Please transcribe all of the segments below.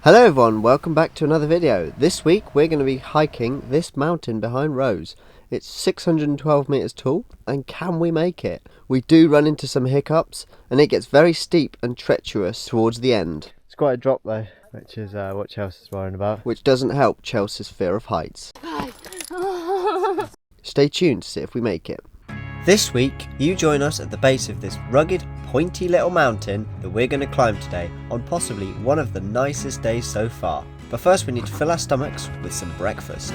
Hello everyone, welcome back to another video. This week we're going to be hiking this mountain behind Rose. It's 612 meters tall, and can we make it? We do run into some hiccups and it gets very steep and treacherous towards the end. It's quite a drop though, which is what Chelsea's worrying about. Which doesn't help Chelsea's fear of heights. Stay tuned to see if we make it. This week, you join us at the base of this rugged, pointy little mountain that we're going to climb today on possibly one of the nicest days so far. But first we need to fill our stomachs with some breakfast.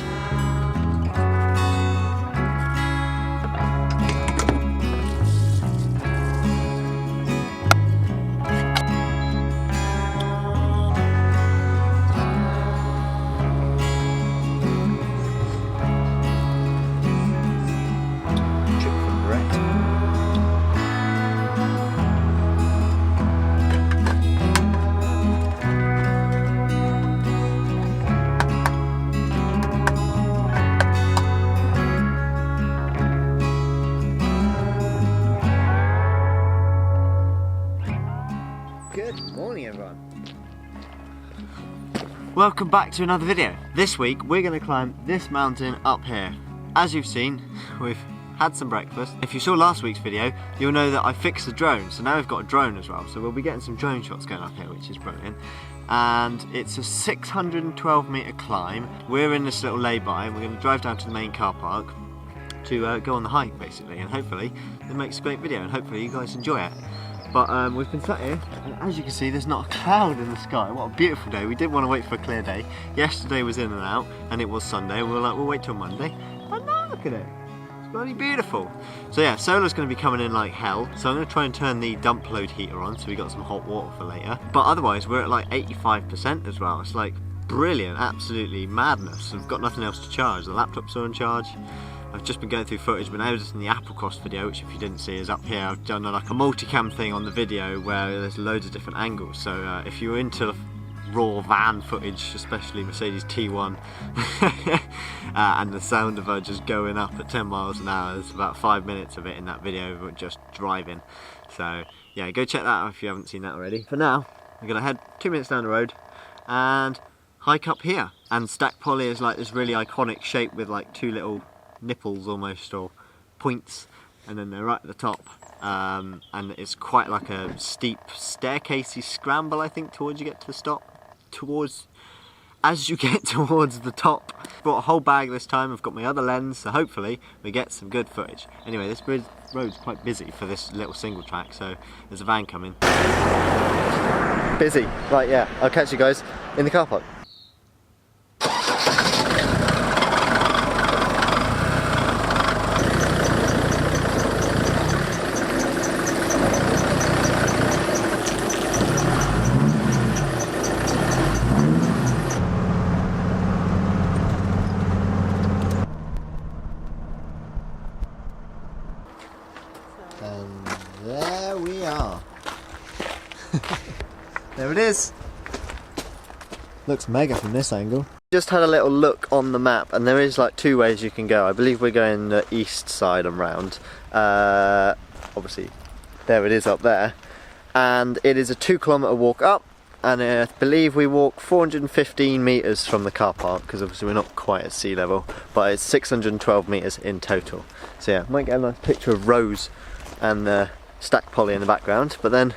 Good morning everyone. Welcome back to another video. This week we're going to climb this mountain up here. As you've seen, we've had some breakfast. If you saw last week's video, you'll know that I fixed the drone, so now we've got a drone as well, so we'll be getting some drone shots going up here, which is brilliant. And it's a 612 meter climb. We're in this little lay-by and we're going to drive down to the main car park to go on the hike basically, and hopefully it makes a great video and hopefully you guys enjoy it. But we've been sat here, and as you can see, there's not a cloud in the sky. What a beautiful day. We didn't want to wait for a clear day. Yesterday was in and out, and it was Sunday. We were like, we'll wait till Monday. And now look at it. It's bloody beautiful. So yeah, solar's going to be coming in like hell. So I'm going to try and turn the dump load heater on, so we got some hot water for later. But otherwise, we're at like 85% as well. It's like brilliant, absolutely madness. I've got nothing else to charge. The laptop's on charge. I've just been going through footage, but now just in the Applecross video, which if you didn't see is up here. I've done like a multicam thing on the video where there's loads of different angles. So if you're into raw van footage, especially Mercedes T1, and the sound of her just going up at 10 miles an hour, there's about 5 minutes of it in that video, but just driving. So yeah, go check that out if you haven't seen that already. For now, we're gonna head 2 minutes down the road and hike up here. And Stack Poly is like this really iconic shape with like two little nipples almost, or points, and then they're right at the top, and it's quite like a steep staircasey scramble, I think, towards you get to the as you get towards the top. Brought a whole bag this time. I've got my other lens, so hopefully we get some good footage. Anyway, this road's quite busy for this little single track, so there's a van coming. Busy, right? Yeah, I'll catch you guys in the car park. And there we are. There it is. Looks mega from this angle. Just had a little look on the map, and there is like two ways you can go. I believe we're going the east side and round. Obviously, there it is up there. And it is a 2-kilometer walk up, and I believe we walk 415 meters from the car park, because obviously we're not quite at sea level, but it's 612 meters in total. So yeah, might get a nice picture of Rose and the Stack Poly in the background, but then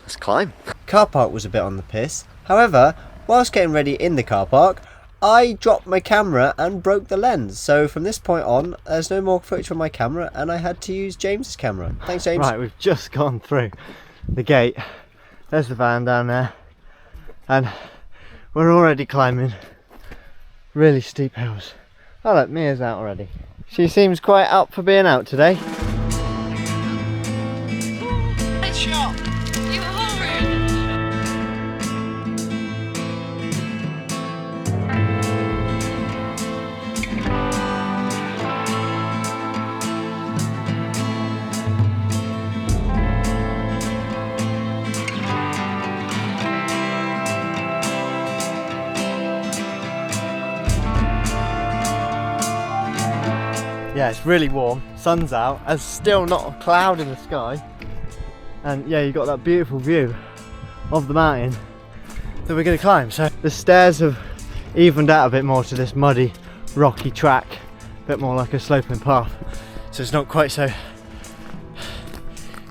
let's climb. Car park was a bit on the piss. However, whilst getting ready in the car park, I dropped my camera and broke the lens. So from this point on, there's no more footage from my camera, and I had to use James's camera. Thanks, James. Right, we've just gone through the gate. There's the van down there, and we're already climbing really steep hills. Oh look, Mia's out already. She seems quite up for being out today. Yeah, it's really warm, sun's out, and still not a cloud in the sky. And yeah, you got that beautiful view of the mountain that we're going to climb. So the stairs have evened out a bit more to this muddy, rocky track, a bit more like a sloping path. So it's not quite so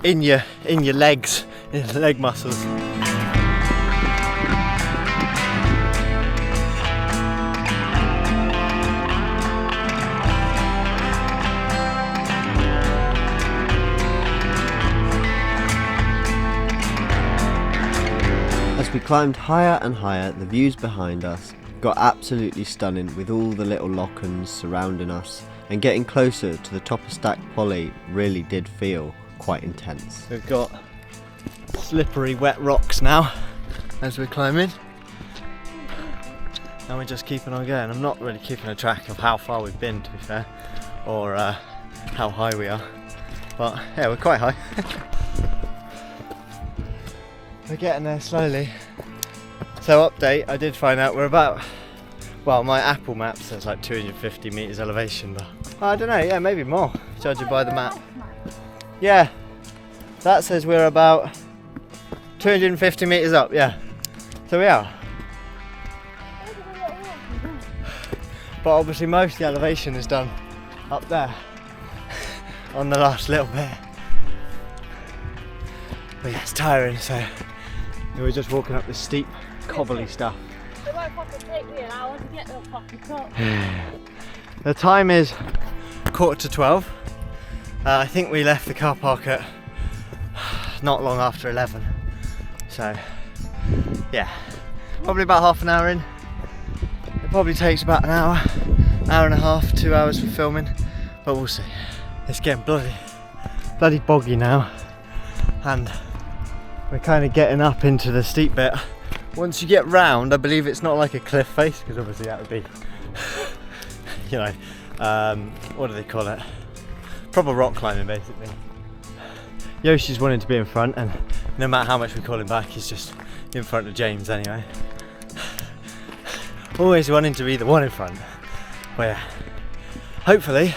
in your legs, in the leg muscles. As we climbed higher and higher, the views behind us got absolutely stunning, with all the little lochans surrounding us, and getting closer to the top of Stack Polly really did feel quite intense. We've got slippery wet rocks now as we're climbing, and we're just keeping on going. I'm not really keeping a track of how far we've been, to be fair, or how high we are, but yeah, we're quite high. We're getting there slowly. So update, I did find out we're about, well, my Apple map says like 250 meters elevation, but I don't know, yeah, maybe more, judging by the map. Yeah, that says we're about 250 meters up, yeah. So we are. But obviously most of the elevation is done up there on the last little bit. But yeah, it's tiring, so we're just walking up this steep, cobbly stuff. It won't fucking take me an hour to get to the fucking top. The time is 11:45. I think we left the car park at not long after 11. So yeah, probably about half an hour in. It probably takes about an hour and a half, 2 hours for filming, but we'll see. It's getting bloody boggy now, and we're kind of getting up into the steep bit. Once you get round, I believe it's not like a cliff face, because obviously that would be, you know, what do they call it? Proper rock climbing, basically. Yoshi's wanting to be in front, and no matter how much we call him back, he's just in front of James anyway. Always wanting to be the one in front. Well, yeah, hopefully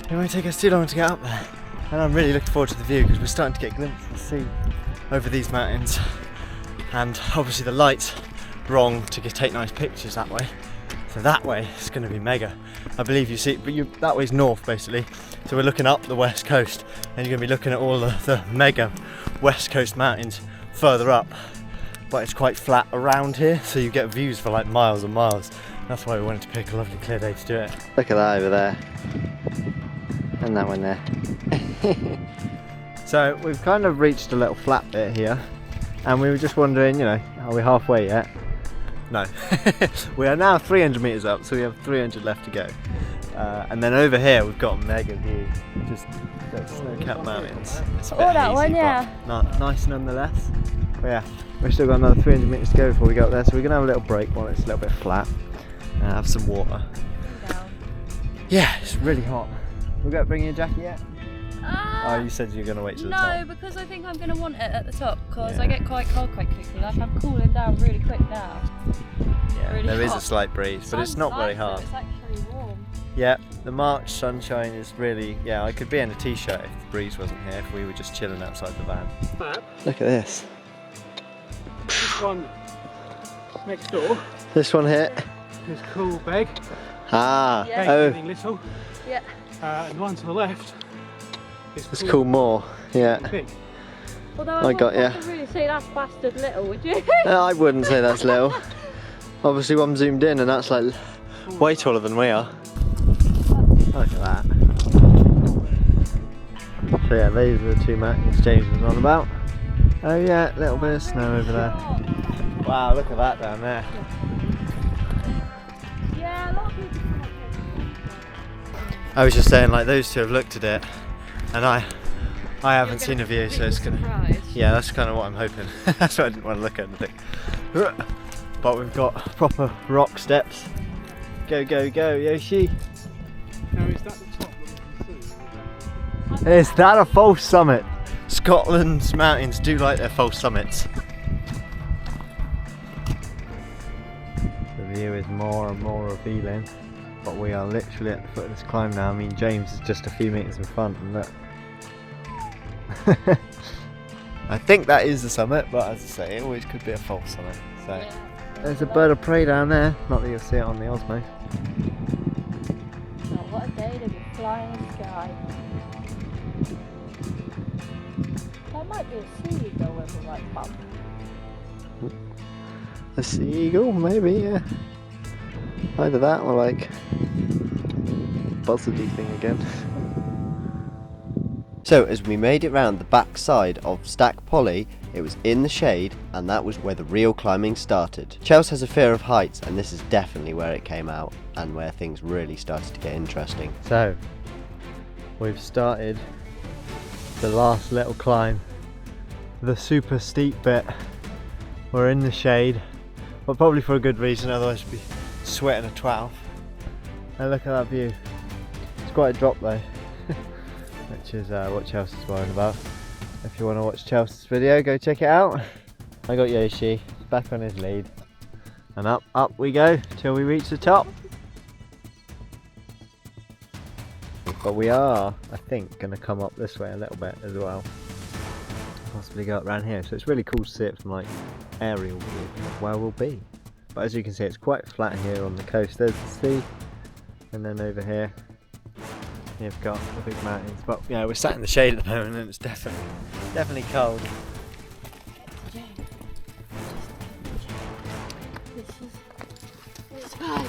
it won't take us too long to get up there. And I'm really looking forward to the view, because we're starting to get glimpses of the sea over these mountains, and obviously the light's wrong to take nice pictures that way, so that way it's going to be mega. I believe you see, but that way's north basically, so we're looking up the west coast, and you're going to be looking at all the mega west coast mountains further up, but it's quite flat around here, so you get views for like miles and miles. That's why we wanted to pick a lovely clear day to do it. Look at that over there, and that one there. So we've kind of reached a little flat bit here, and we were just wondering, you know, are we halfway yet? No. We are now 300 meters up, so we have 300 left to go. And then over here we've got a mega view, just the snow-capped mountains. It's a bit that hazy, one, yeah. But nice nonetheless. But yeah, we've still got another 300 meters to go before we go up there, so we're gonna have a little break while it's a little bit flat, and have some water. Yeah, it's really hot. We'll go bring you a jacket yet? Oh, you said you were going to wait till the top. No, because I think I'm going to want it at the top, because I get quite cold quite quickly. Like, I'm cooling down really quick now. Yeah, really there is hot. a slight breeze, but it's not very hard. It's actually warm. Yeah, the March sunshine is really, yeah, I could be in a t-shirt if the breeze wasn't here, if we were just chilling outside the van. Look at this. This one next door. This one here. Is Cool Beg. Ah, Yeah. oh, Little. Yeah. And the one to the left is it's cool more, yeah. Big. Although I got ya. wouldn't really say that's bastard little, would you? No, I wouldn't say that's little. Obviously one zoomed in and that's like way taller than we are. Look at that. So yeah, these are the two mountains James was on about. Oh yeah, a little bit of snow over there. Wow, look at that down there. Yeah, a lot of people. I was just saying, like, those two have looked at it, and I haven't seen a view, so it's gonna. Surprised. Yeah, that's kind of what I'm hoping. That's what I didn't want to look at and think. But we've got proper rock steps. Go, go, go, Yoshi. Now is that the top that we can see? Is that a false summit? Scotland's mountains do like their false summits. The view is more and more revealing, but we are literally at the foot of this climb now. I mean, James is just a few meters in front, and look. I think that is the summit, but as I say, it always could be a false summit. So Yeah. there's a bird of prey down there. Not that you'll see it on the Osmo. Oh, what a day to be flying in the sky. That might be a seagull with a white bump. A seagull, maybe, yeah. Either that or like buzzardy thing again. So as we made it round the back side of Stack Polly, it was in the shade, and that was where the real climbing started. Chelsea has a fear of heights, and this is definitely where it came out and where things really started to get interesting. So we've started the last little climb, the super steep bit. We're in the shade, but probably for a good reason, otherwise we'd be sweating a 12. And look at that view. It's quite a drop though, which is what Chelsea's worrying about. If you want to watch Chelsea's video, go check it out. I got Yoshi back on his lead, and up we go till we reach the top. But we are, I think, going to come up this way a little bit as well. Possibly go up around here, so it's really cool to see it from like aerial view of where we'll be. But as you can see, it's quite flat here on the coast. There's the sea, and then over here you've got the big mountains. But yeah, we're sat in the shade at the moment, and it's definitely cold. This is the sky.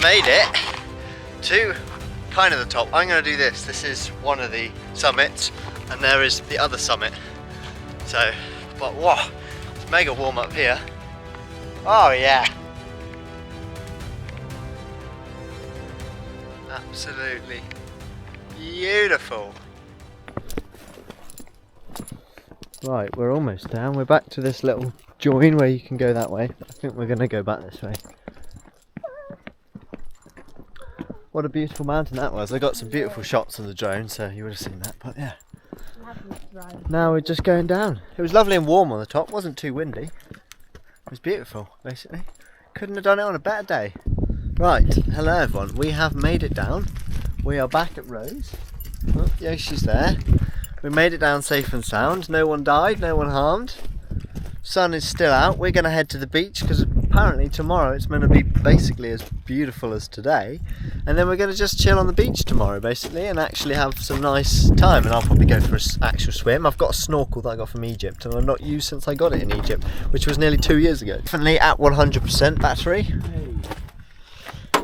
Made it to kind of the top. I'm going to do this. This is one of the summits, and there is the other summit. So, but whoa, it's mega warm up here. Oh yeah. Absolutely beautiful. Right, we're almost down. We're back to this little join where you can go that way. I think we're going to go back this way. What a beautiful mountain that was. I got some beautiful shots on the drone, so you would have seen that, but yeah. Now we're just going down. It was lovely and warm on the top, wasn't too windy. It was beautiful, basically. Couldn't have done it on a better day. Right, hello everyone. We have made it down. We are back at Rose. Oh, Yoshi's there. We made it down safe and sound. No one died, no one harmed. Sun is still out. We're going to head to the beach because apparently tomorrow it's going to be basically as beautiful as today, and then we're going to just chill on the beach tomorrow basically and actually have some nice time. And I'll probably go for an actual swim. I've got a snorkel that I got from Egypt, and I've not used since I got it in Egypt, which was nearly 2 years ago. Definitely at 100% battery.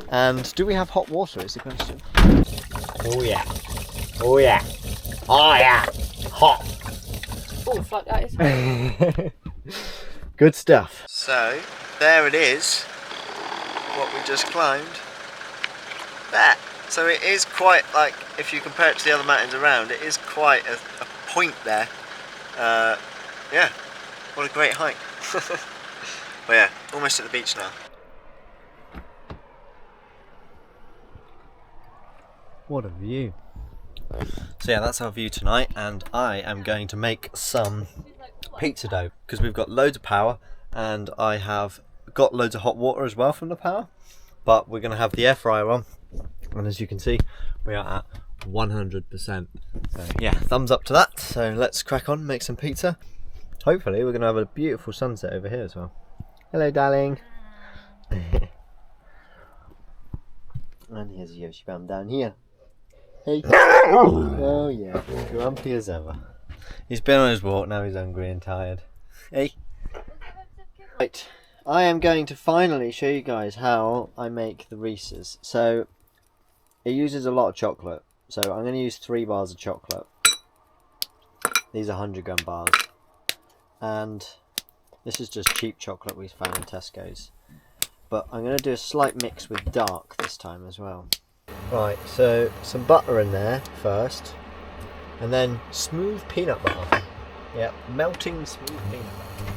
And do we have hot water is the question. Oh yeah. Oh yeah. Oh yeah. Hot. Oh, fuck, that is. Good stuff. So there it is, what we just climbed. There. So it is quite like, if you compare it to the other mountains around, it is quite a point there. Yeah, what a great hike. But yeah, almost at the beach now. What a view. So yeah, that's our view tonight, and I am going to make some pizza dough because we've got loads of power, and I have got loads of hot water as well from the power, but we're going to have the air fryer on, and as you can see we are at 100%. So yeah, thumbs up to that. So let's crack on, make some pizza. Hopefully we're going to have a beautiful sunset over here as well. Hello darling. And here's Yoshi Bam down here. Hey. Oh yeah, grumpy as ever. He's been on his walk, now he's hungry and tired. Hey. Right, I am going to finally show you guys how I make the Reese's. So it uses a lot of chocolate. So I'm going to use 3 bars of chocolate. These are 100 gram bars. and this is just cheap chocolate we found in Tesco's. But I'm going to do a slight mix with dark this time as well. Right, so some butter in there first, and then smooth peanut butter. Yep, melting smooth peanut butter.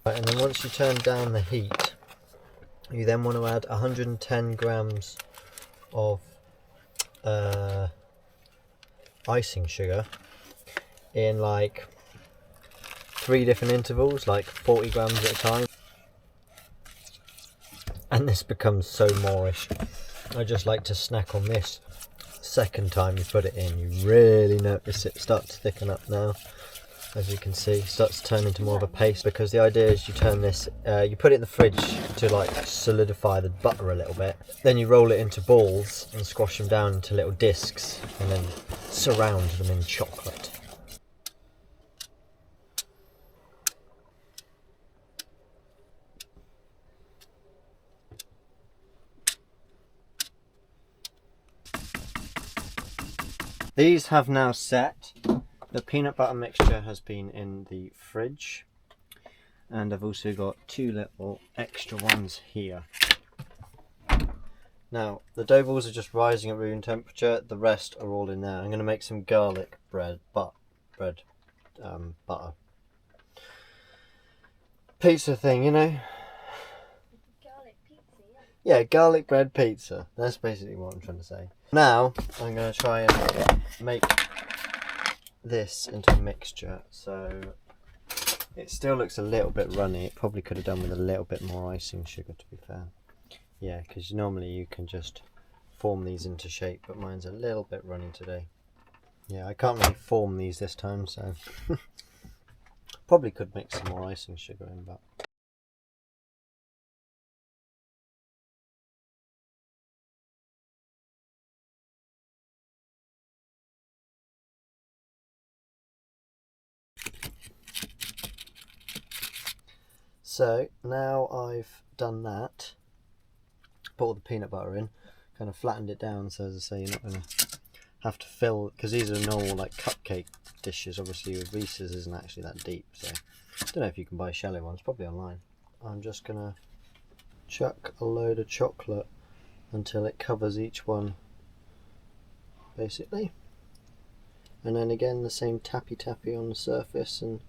Right, and then once you turn down the heat, you then want to add 110 grams of icing sugar in like 3 different intervals, like 40 grams at a time. And this becomes so moreish. I just like to snack on this. Second time you put it in, you really notice it starts to thicken up now. As you can see, it starts to turn into more of a paste, because the idea is you turn this, you put it in the fridge to like solidify the butter a little bit. Then you roll it into balls and squash them down into little discs, and then surround them in chocolate. These have now set. The peanut butter mixture has been in the fridge, and I've also got 2 little extra ones here. Now the dough balls are just rising at room temperature, the rest are all in there. I'm going to make some garlic butter. Pizza thing, you know? Garlic pizza, Yeah, garlic bread pizza. That's basically what I'm trying to say. Now I'm going to try and make this into a mixture, so it still looks a little bit runny. It probably could have done with a little bit more icing sugar, to be fair. Yeah, because normally you can just form these into shape, but mine's a little bit runny today. Yeah, I can't really form these this time, so probably could mix some more icing sugar in, but so now I've done that, put all the peanut butter in, kind of flattened it down, so as I say, you're not going to have to fill, because these are normal like cupcake dishes. Obviously with Reese's isn't actually that deep, so I don't know if you can buy shallow ones, probably online. I'm just going to chuck a load of chocolate until it covers each one, basically. And then again the same tappy on the surface and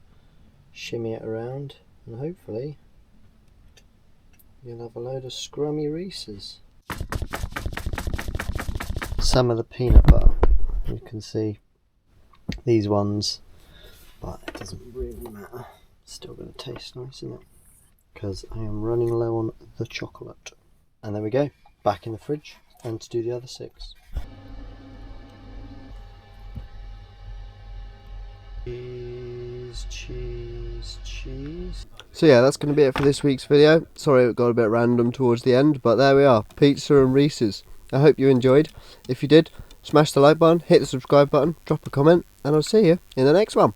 shimmy it around, and hopefully you'll have a load of scrummy Reese's. Some of the peanut butter, you can see these ones, but it doesn't really matter. It's still going to taste nice, isn't it? Because I am running low on the chocolate. And there we go, back in the fridge, and to do the other 6. Cheese. So yeah, that's going to be it for this week's video. Sorry it got a bit random towards the end, but there we are, pizza and Reese's. I hope you enjoyed. If you did, smash the like button, hit the subscribe button, drop a comment, and I'll see you in the next one.